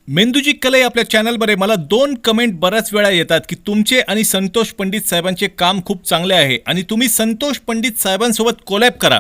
मेंदूजी कलई आपल्या चॅनलमध्ये मला 2 कमेंट बऱ्याच वेळा येतात की तुमचे आणि संतोष पंडित साहेबांचे काम खूप चांगले आहे आणि तुम्ही संतोष पंडित साहेबांसोबत कोलॅब करा।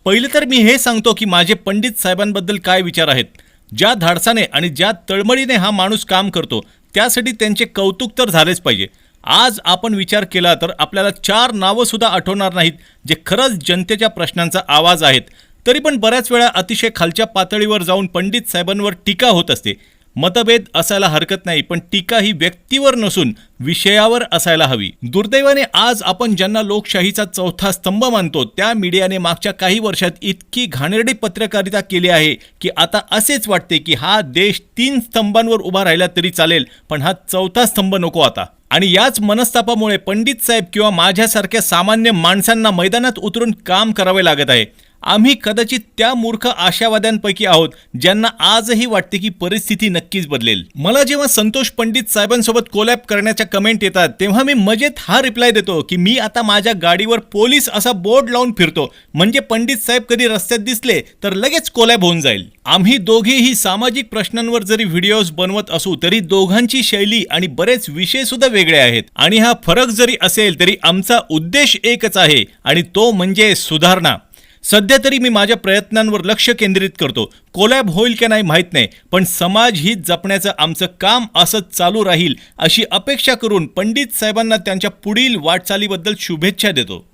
पहिले तर मी हे सांगतो की माझे पंडित साहेबांबद्दल काय विचार आहेत। ज्या धाडसाने आणि ज्या तळमळीने हा माणूस काम करतो त्यासाठी त्यांचे कौतुक तर झालेच पाहिजे। आज आपण विचार केला तर आपल्याला 4 नावं सुद्धा आठवणार नाहीत जे खरंच जनतेच्या प्रश्नांचा आवाज आहेत। तरी पण बऱ्याच वेळा अतिशय खालच्या पातळीवर जाऊन पंडित साहेबांवर टीका होत असते। मतभेद असायला हरकत नाही, पण टीका ही व्यक्तीवर नसून विषयावर असायला हवी। दुर्दैवाने आज आपण ज्यांना लोकशाहीचा चौथा स्तंभ मानतो त्या मीडियाने मागच्या काही वर्षात इतकी घाणेरडी पत्रकारिता केली आहे की आता असेच वाटते की हा देश 3 स्तंभांवर उभा राहिला तरी चालेल, पण हा चौथा स्तंभ नको आता। आणि याच मनस्तापामुळे पंडित साहेब किंवा माझ्यासारख्या सामान्य माणसांना मैदानात उतरून काम करावे लागत आहे। आम्ही कदाचित त्या मूर्ख आशावाद्यांपैकी आहोत ज्यांना आजही वाटते की परिस्थिती नक्कीच बदलेल। मला जेव्हा संतोष पंडित साहेबांसोबत कोलॅब करण्याच्या कमेंट येतात तेव्हा मी मजेत हा रिप्लाय देतो की मी आता माझ्या गाडीवर पोलीस असा बोर्ड लावून फिरतो, म्हणजे पंडित साहेब कधी रस्त्यात दिसले तर लगेच कोलॅब होऊन जाईल। आम्ही दोघेही सामाजिक प्रश्नांवर जरी व्हिडिओज बनवत असू तरी दोघांची शैली आणि बरेच विषय सुद्धा वेगळे आहेत आणि हा फरक जरी असेल तरी आमचा उद्देश एकच आहे आणि तो म्हणजे सुधारणा। सध्या तरी मी माझ्या प्रयत्नांवर लक्ष केंद्रित करतो। कोलॅब होईल की नाही माहित नाही, पण समाज हित जपण्याचं आमचं काम असंच चालू राहील अशी अपेक्षा करून पंडित साहेबांना त्यांच्या पुढील वाटचालीबद्दल शुभेच्छा देतो।